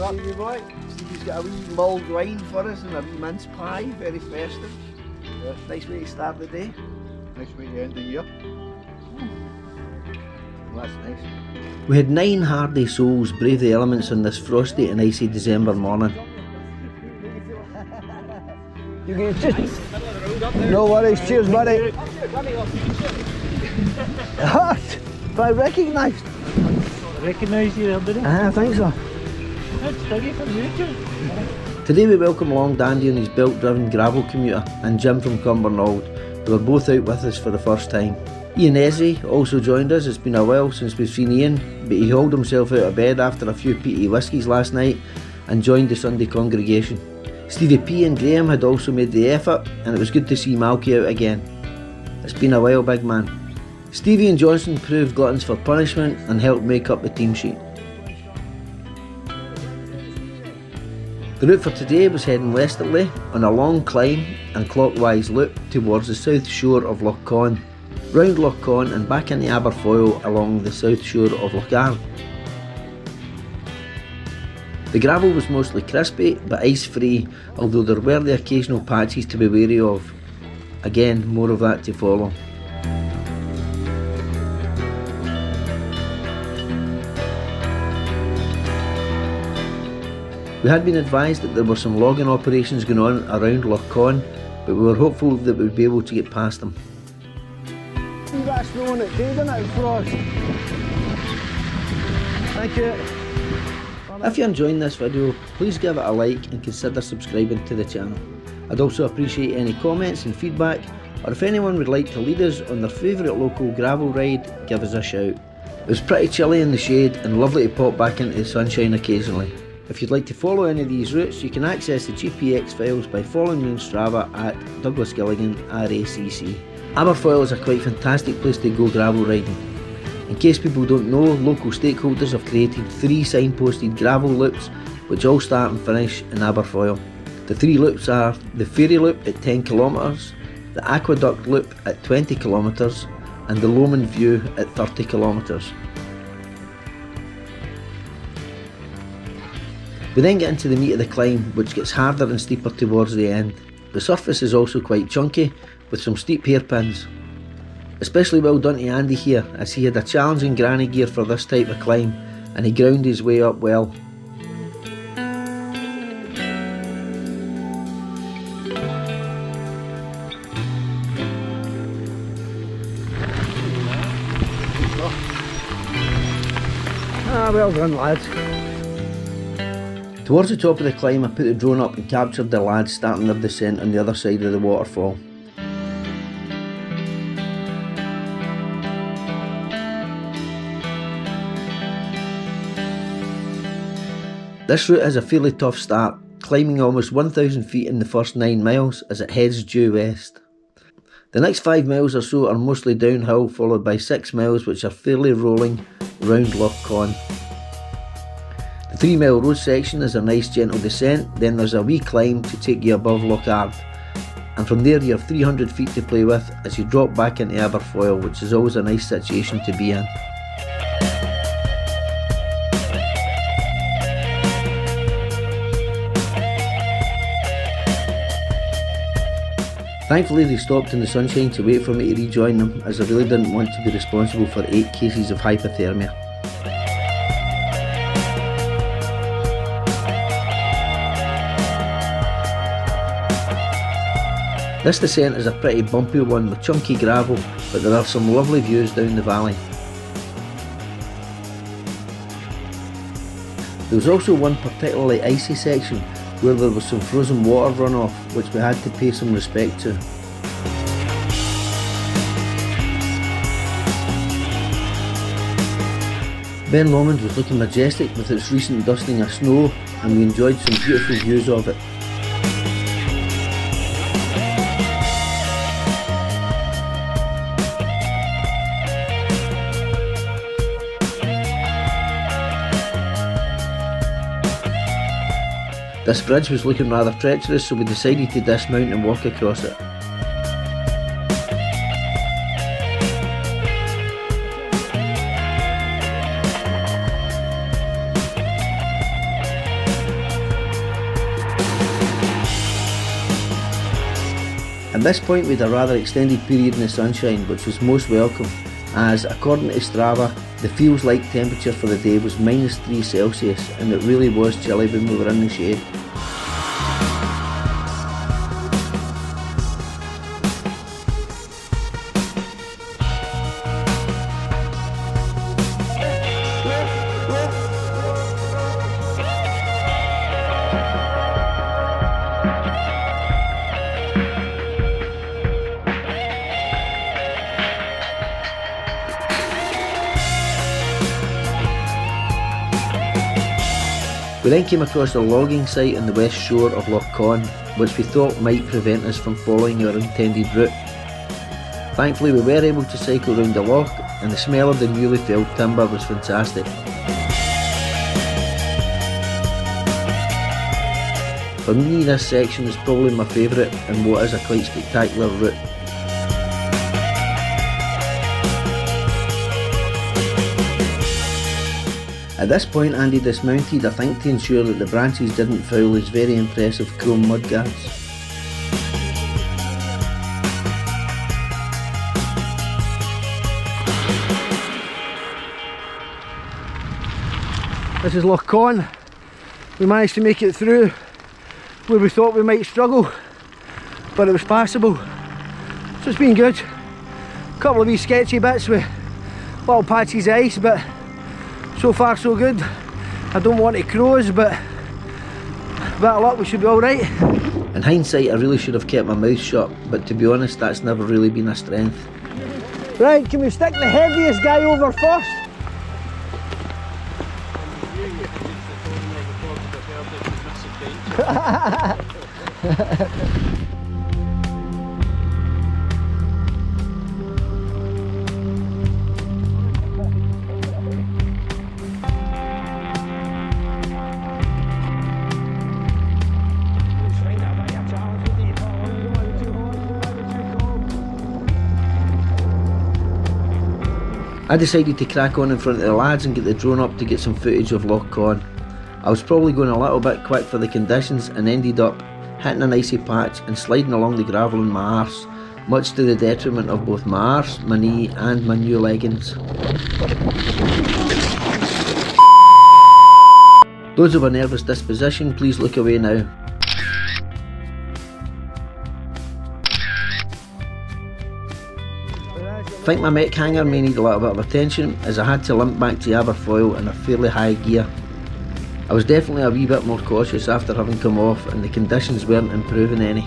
Stevie boy. Stevie's got a wee mulled wine for us and a wee mince pie, very festive. Yeah. Nice way to start the day. Nice way to end the year. Well, that's nice. We had 9 hardy souls brave the elements on this frosty and icy December morning. You can just... No worries, cheers buddy. But I recognised. Recognise you there, didn't I think so. That's Dougie from YouTube. Today we welcome along Dandy and his belt-driven gravel commuter and Jim from Cumbernauld, who are both out with us for the first time. Ian Ezzy also joined us. It's been a while since we've seen Ian, but he hauled himself out of bed after a few peaty whiskies last night and joined the Sunday congregation. Stevie P and Graham had also made the effort, and it was good to see Malky out again. It's been a while, big man. Stevie and Johnson proved gluttons for punishment and helped make up the team sheet. The route for today was heading westerly on a long climb and clockwise loop towards the south shore of Loch Chon, round Loch Chon and back into Aberfoyle along the south shore of Loch. The gravel was mostly crispy but ice free, although there were the occasional patches to be wary of. Again, more of that to follow. We had been advised that there were some logging operations going on around Loch Chon, but we were hopeful that we'd be able to get past them. See that snow on it, doesn't it, Frost? Thank you. If you're enjoying this video, please give it a like and consider subscribing to the channel. I'd also appreciate any comments and feedback, or if anyone would like to lead us on their favourite local gravel ride, give us a shout. It was pretty chilly in the shade and lovely to pop back into the sunshine occasionally. If you'd like to follow any of these routes, you can access the GPX files by following me on Strava at Douglas Gilligan RACC. Aberfoyle is a quite fantastic place to go gravel riding. In case people don't know, local stakeholders have created 3 signposted gravel loops which all start and finish in Aberfoyle. The 3 loops are the Ferry Loop at 10 km, the Aqueduct Loop at 20 km and the Lomond View at 30 km. We then get into the meat of the climb, which gets harder and steeper towards the end. The surface is also quite chunky, with some steep hairpins. Especially well done to Andy here, as he had a challenging granny gear for this type of climb, and he ground his way up well. Well done, lads. Towards the top of the climb, I put the drone up and captured the lads starting their descent on the other side of the waterfall. This route has a fairly tough start, climbing almost 1,000 feet in the first 9 miles as it heads due west. The next 5 miles or so are mostly downhill, followed by 6 miles which are fairly rolling round Loch Chon. The 3 mile road section is a nice gentle descent, then there's a wee climb to take you above Loch, and from there you have 300 feet to play with as you drop back into Aberfoyle, which is always a nice situation to be in. Thankfully they stopped in the sunshine to wait for me to rejoin them, as I really didn't want to be responsible for 8 cases of hypothermia. This descent is a pretty bumpy one with chunky gravel, but there are some lovely views down the valley. There was also one particularly icy section where there was some frozen water runoff, which we had to pay some respect to. Ben Lomond was looking majestic with its recent dusting of snow, and we enjoyed some beautiful views of it. This bridge was looking rather treacherous, so we decided to dismount and walk across it. At this point we had a rather extended period in the sunshine, which was most welcome, as according to Strava, the feels like temperature for the day was -3 Celsius, and it really was chilly when we were in the shade. We then came across a logging site on the west shore of Loch, which we thought might prevent us from following our intended route. Thankfully we were able to cycle round the loch, and the smell of the newly felled timber was fantastic. For me, this section is probably my favourite and what is a quite spectacular route. At this point Andy dismounted, I think to ensure that the branches didn't foul his very impressive chrome mudguards. This is Loch. We managed to make it through where we thought we might struggle, but it was passable, so it's been good. A couple of wee sketchy bits with little patches of ice, but so far so good. I don't want to crows, but with a bit of luck we should be alright. In hindsight I really should have kept my mouth shut, but to be honest that's never really been a strength. Right, can we stick the heaviest guy over first? I decided to crack on in front of the lads and get the drone up to get some footage of Loch. I was probably going a little bit quick for the conditions and ended up hitting an icy patch and sliding along the gravel in my arse, much to the detriment of both my arse, my knee and my new leggings. Those of a nervous disposition, please look away now. I think my mech hanger may need a little bit of attention, as I had to limp back to Aberfoyle in a fairly high gear. I was definitely a wee bit more cautious after having come off, and the conditions weren't improving any.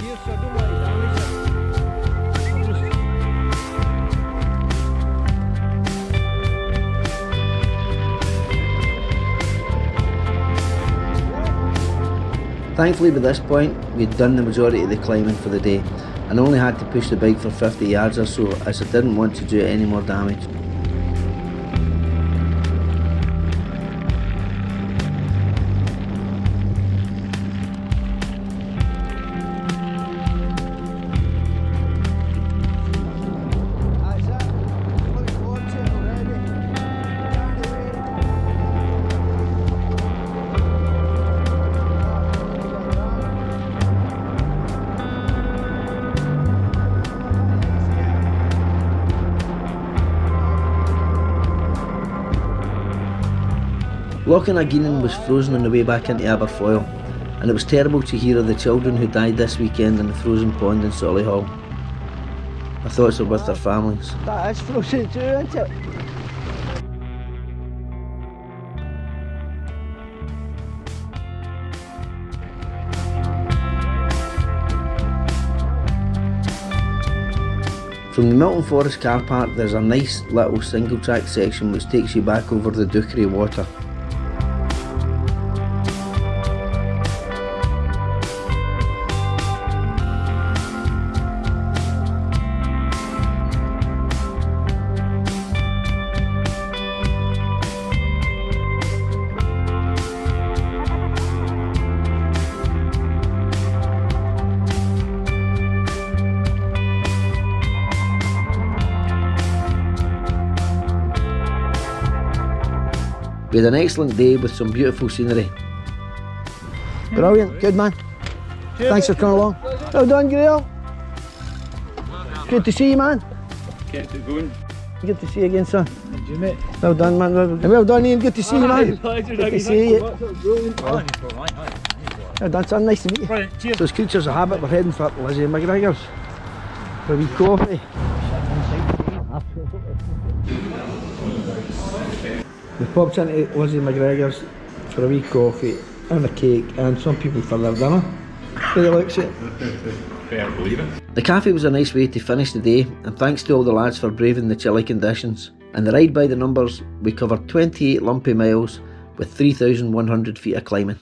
Thankfully by this point we'd done the majority of the climbing for the day, and only had to push the bike for 50 yards or so, as I didn't want to do it any more damage. Loch was frozen on the way back into Aberfoyle, and it was terrible to hear of the children who died this weekend in the frozen pond in Solihull. My thoughts are with their families. That is frozen too, isn't it? From the Milton Forest car park there's a nice little single track section which takes you back over the Dukery water. We had an excellent day with some beautiful scenery. Brilliant, good man. Thanks for coming along. Well done, Grail. Good to see you, man. Kept it going. Good to see you again, son. Did you, mate? Well done, man. Well done, Ian. Good to see you, man. Good to see you. Well done, son. Nice to meet you. Brilliant, cheers. So, as creatures of habit, we're heading for Lizzie McGregor's for a wee coffee. We popped into Lizzie McGregor's for a wee coffee and a cake and some people for their dinner. By the looks of it. Fair believe it. The cafe was a nice way to finish the day, and thanks to all the lads for braving the chilly conditions. And the ride by the numbers, we covered 28 lumpy miles with 3,100 feet of climbing.